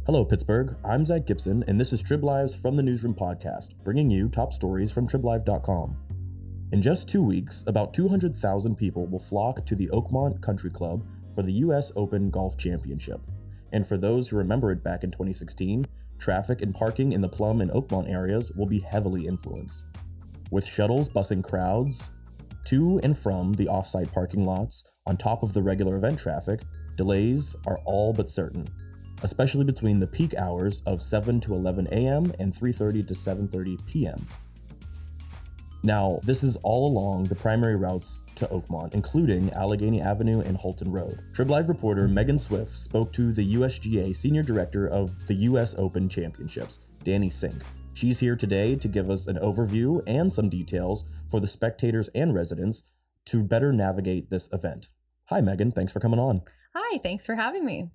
Hello, Pittsburgh. I'm Zach Gibson, and this is TribLive's From the Newsroom podcast, bringing you top stories from TribLive.com. In just 2 weeks, about 200,000 people will flock to the Oakmont Country Club for the US Open Golf Championship. And for those who remember it back in 2016, traffic and parking in the Plum and Oakmont areas will be heavily influenced. With shuttles busing crowds to and from the off-site parking lots, on top of the regular event traffic, delays are all but certain, especially between the peak hours of 7 to 11 a.m. and 3:30 to 7:30 p.m. Now, this is all along the primary routes to Oakmont, including Allegheny Avenue and Holton Road. TribLive reporter Megan Swift spoke to the USGA Senior Director of the US Open Championships, Danny Sink. She's here today to give us an overview and some details for the spectators and residents to better navigate this event. Hi, Megan. Thanks for coming on. Hi, thanks for having me.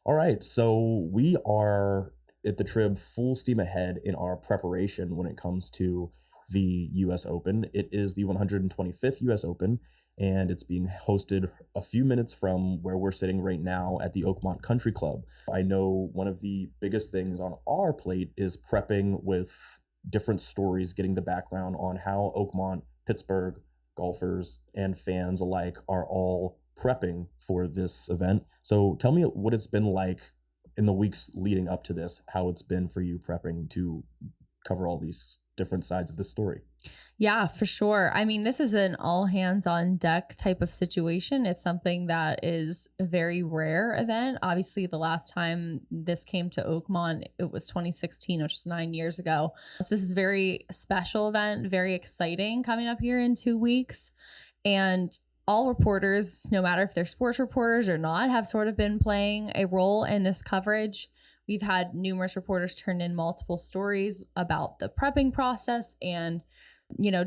All right, so we are at the Trib full steam ahead in our preparation when it comes to the US Open. It is the 125th US Open, and it's being hosted a few minutes from where we're sitting right now at the Oakmont Country Club. I know one of the biggest things on our plate is prepping with different stories, getting the background on how Oakmont, Pittsburgh, golfers, and fans alike are all prepping for this event. So tell me what it's been like in the weeks leading up to this, how it's been for you prepping to cover all these different sides of the story. Yeah, for sure. I mean, this is an all hands on deck type of situation. It's something that is a very rare event. Obviously, the last time this came to Oakmont, it was 2016, which was 9 years ago. So this is a very special event, very exciting coming up here in 2 weeks. And all reporters, no matter if they're sports reporters or not, have sort of been playing a role in this coverage. We've had numerous reporters turn in multiple stories about the prepping process and,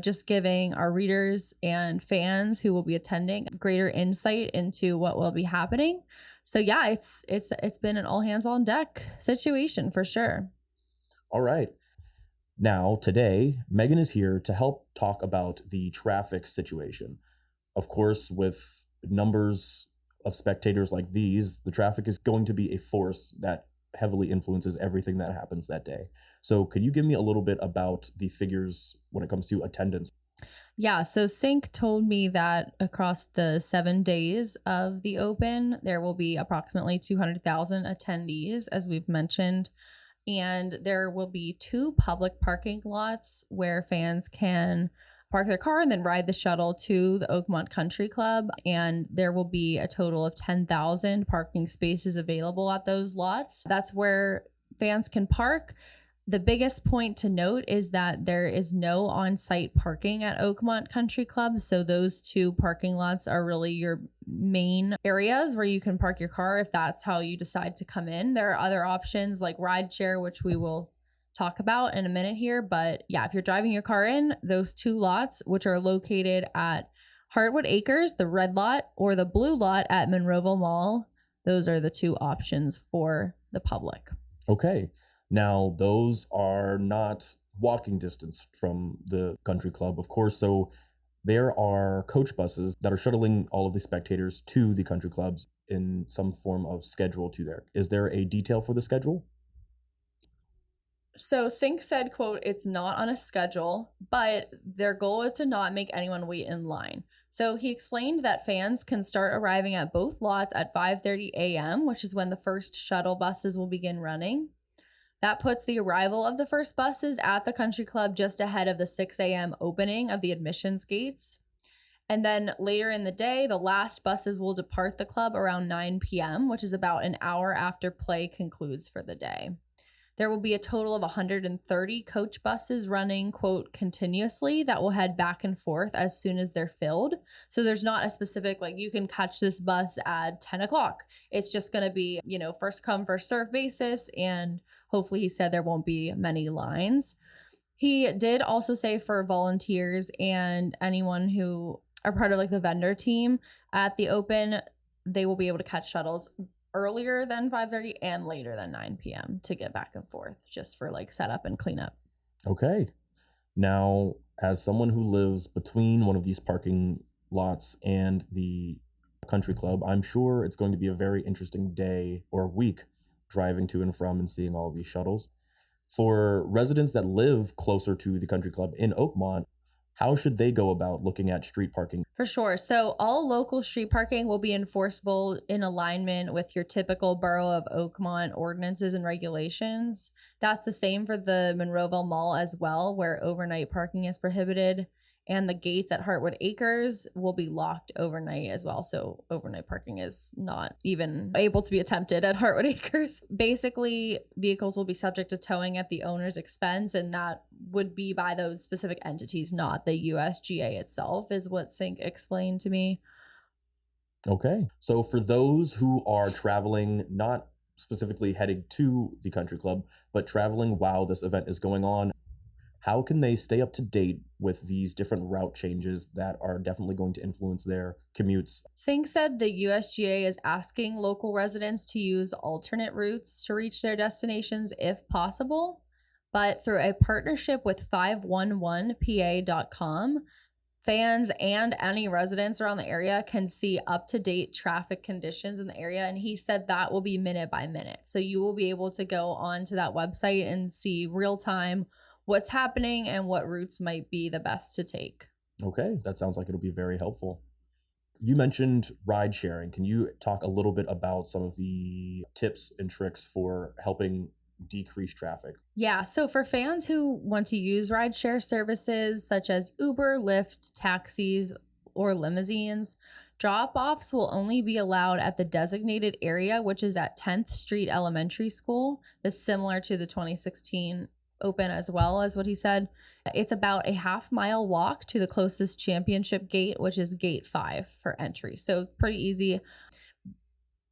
just giving our readers and fans who will be attending greater insight into what will be happening. So yeah, it's been an all hands on deck situation for sure. All right. Now, today, Megan is here to help talk about the traffic situation. Of course, with numbers of spectators like these, the traffic is going to be a force that heavily influences everything that happens that day. So could you give me a little bit about the figures when it comes to attendance? Yeah, so Sync told me that across the 7 days of the Open, there will be approximately 200,000 attendees, as we've mentioned. And there will be 2 public parking lots where fans can park their car and then ride the shuttle to the Oakmont Country Club. And there will be a total of 10,000 parking spaces available at those lots. That's where fans can park. The biggest point to note is that there is no on-site parking at Oakmont Country Club. So those 2 parking lots are really your main areas where you can park your car if that's how you decide to come in. There are other options like rideshare, which we will talk about in a minute here. But yeah, if you're driving your car in, those 2 lots, which are located at Heartwood Acres, the red lot, or the blue lot at Monroeville Mall, those are the 2 options for the public. Okay. Now, those are not walking distance from the country club, of course. So there are coach buses that are shuttling all of the spectators to the country clubs in some form of schedule to there. Is there a detail for the schedule? So Sync said, quote, "It's not on a schedule, but their goal is to not make anyone wait in line." So he explained that fans can start arriving at both lots at 5:30 a.m., which is when the first shuttle buses will begin running. That puts the arrival of the first buses at the country club just ahead of the 6 a.m. opening of the admissions gates. And then later in the day, the last buses will depart the club around 9 p.m., which is about an hour after play concludes for the day. There will be a total of 130 coach buses running, quote, continuously that will head back and forth as soon as they're filled. So there's not a specific, like, you can catch this bus at 10 o'clock. It's just going to be, first come, first serve basis. And hopefully, he said there won't be many lines. He did also say for volunteers and anyone who are part of like the vendor team at the Open, they will be able to catch shuttles earlier than 5:30 and later than 9 p.m. to get back and forth just for like setup and cleanup. Okay. Now, as someone who lives between one of these parking lots and the country club, I'm sure it's going to be a very interesting day or week driving to and from and seeing all of these shuttles. For residents that live closer to the country club in Oakmont, how should they go about looking at street parking? For sure. So all local street parking will be enforceable in alignment with your typical Borough of Oakmont ordinances and regulations. That's the same for the Monroeville Mall as well, where overnight parking is prohibited. And the gates at Heartwood Acres will be locked overnight as well. So overnight parking is not even able to be attempted at Heartwood Acres. Basically, vehicles will be subject to towing at the owner's expense, and that would be by those specific entities, not the USGA itself, is what Sink explained to me. Okay. So for those who are traveling, not specifically heading to the country club, but traveling while this event is going on, how can they stay up to date with these different route changes that are definitely going to influence their commutes? Singh said the USGA is asking local residents to use alternate routes to reach their destinations if possible, but through a partnership with 511pa.com, fans and any residents around the area can see up-to-date traffic conditions in the area, and he said that will be minute by minute. So you will be able to go onto that website and see real-time what's happening and what routes might be the best to take. Okay, that sounds like it'll be very helpful. You mentioned ride sharing. Can you talk a little bit about some of the tips and tricks for helping decrease traffic? Yeah, so for fans who want to use rideshare services such as Uber, Lyft, taxis, or limousines, drop-offs will only be allowed at the designated area, which is at 10th Street Elementary School. That's similar to the 2016 Open as well, as what he said. It's about a half-mile walk to the closest championship gate, which is gate 5 for entry. So pretty easy.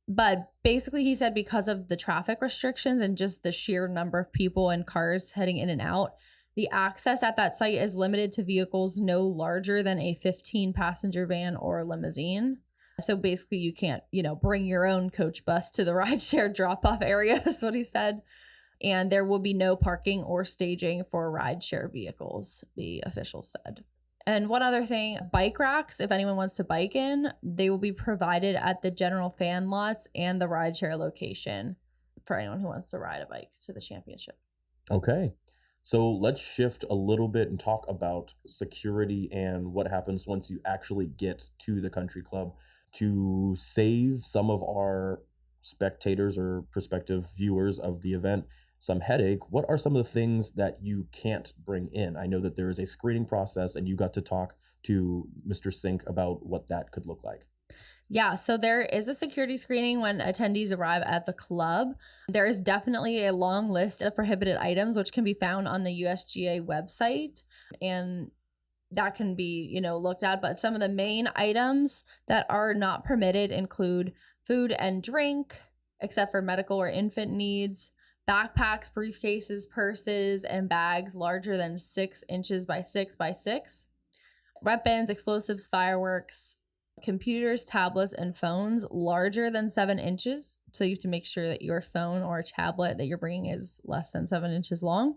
But basically, he said because of the traffic restrictions and just the sheer number of people and cars heading in and out, the access at that site is limited to vehicles no larger than a 15-passenger van or limousine. So basically, you can't, bring your own coach bus to the rideshare drop-off area, is what he said. And there will be no parking or staging for rideshare vehicles, the official said. And one other thing, bike racks, if anyone wants to bike in, they will be provided at the general fan lots and the rideshare location for anyone who wants to ride a bike to the championship. Okay. So let's shift a little bit and talk about security and what happens once you actually get to the country club. To save some of our spectators or prospective viewers of the event some headache, what are some of the things that you can't bring in? I know that there is a screening process, and you got to talk to Mr. Sink about what that could look like. Yeah, so there is a security screening when attendees arrive at the club. There is definitely a long list of prohibited items, which can be found on the USGA website, and that can be, looked at. But some of the main items that are not permitted include food and drink, except for medical or infant needs, backpacks, briefcases, purses, and bags larger than 6 inches by 6 by 6, weapons, explosives, fireworks, computers, tablets, and phones larger than 7 inches. So you have to make sure that your phone or tablet that you're bringing is less than 7 inches long.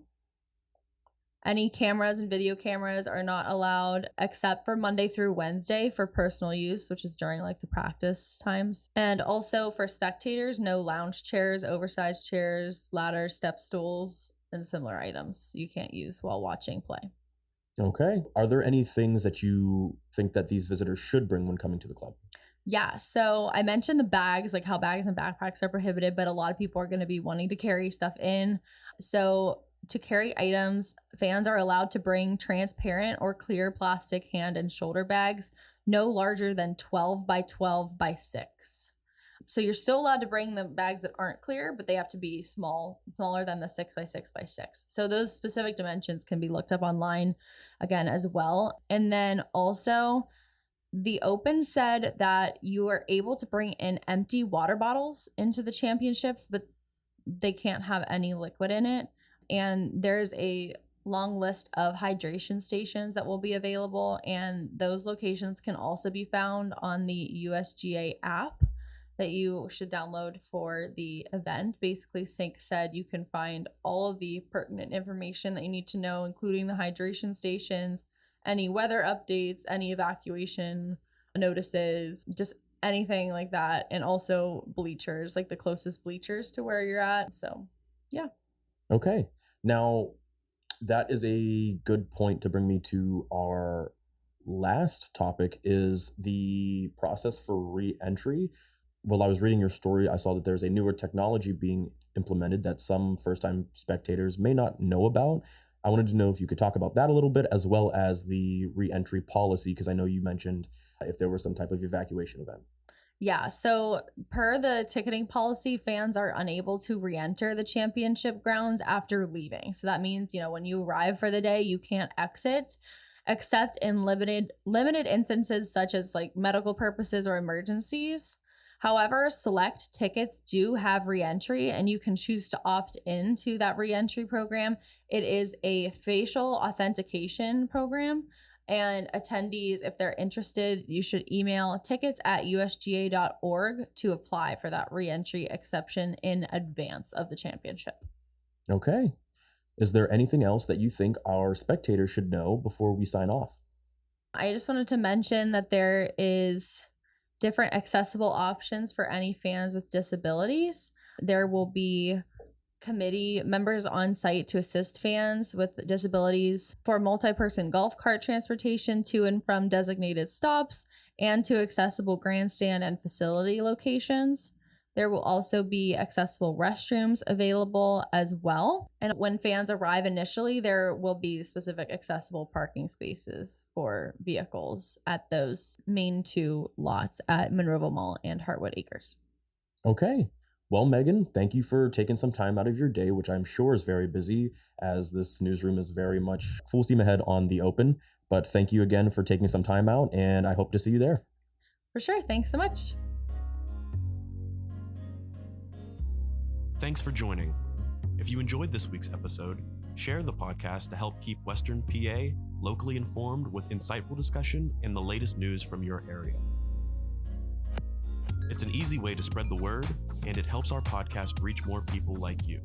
Any cameras and video cameras are not allowed except for Monday through Wednesday for personal use, which is during the practice times. And also for spectators, no lounge chairs, oversized chairs, ladders, step stools, and similar items you can't use while watching play. Okay. Are there any things that you think that these visitors should bring when coming to the club? Yeah, so I mentioned the bags, how bags and backpacks are prohibited, but a lot of people are going to be wanting to carry stuff in. So to carry items, fans are allowed to bring transparent or clear plastic hand and shoulder bags, no larger than 12 by 12 by 6. So you're still allowed to bring the bags that aren't clear, but they have to be smaller than the 6 by 6 by 6. So those specific dimensions can be looked up online again as well. And then also, the Open said that you are able to bring in empty water bottles into the championships, but they can't have any liquid in it. And there's a long list of hydration stations that will be available, and those locations can also be found on the USGA app that you should download for the event. Basically, Sink said you can find all of the pertinent information that you need to know, including the hydration stations, any weather updates, any evacuation notices, just anything like that. And also bleachers, like the closest bleachers to where you're at. So, yeah. Okay. Now, that is a good point to bring me to our last topic, is the process for re-entry. While I was reading your story, I saw that there's a newer technology being implemented that some first-time spectators may not know about. I wanted to know if you could talk about that a little bit, as well as the re-entry policy, because I know you mentioned if there was some type of evacuation event. Yeah, so per the ticketing policy, fans are unable to re-enter the championship grounds after leaving. So that means, when you arrive for the day, you can't exit, except in limited instances such as like medical purposes or emergencies. However, select tickets do have re-entry, and you can choose to opt into that re-entry program. It is a facial authentication program. And attendees, if they're interested, you should email tickets@usga.org to apply for that re-entry exception in advance of the championship. Okay. Is there anything else that you think our spectators should know before we sign off? I just wanted to mention that there is different accessible options for any fans with disabilities. There will be committee members on site to assist fans with disabilities for multi-person golf cart transportation to and from designated stops and to accessible grandstand and facility locations. There will also be accessible restrooms available as well. And when fans arrive initially, there will be specific accessible parking spaces for vehicles at those main two lots at Monroeville Mall and Hartwood Acres. Okay. Well, Megan, thank you for taking some time out of your day, which I'm sure is very busy, as this newsroom is very much full steam ahead on the open. But thank you again for taking some time out, and I hope to see you there. For sure. Thanks so much. Thanks for joining. If you enjoyed this week's episode, share the podcast to help keep Western PA locally informed with insightful discussion and the latest news from your area. It's an easy way to spread the word, and it helps our podcast reach more people like you.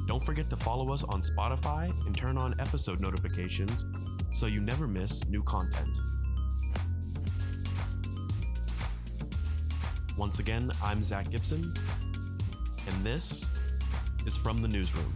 Don't forget to follow us on Spotify and turn on episode notifications so you never miss new content. Once again, I'm Zach Gibson, and this is From the Newsroom.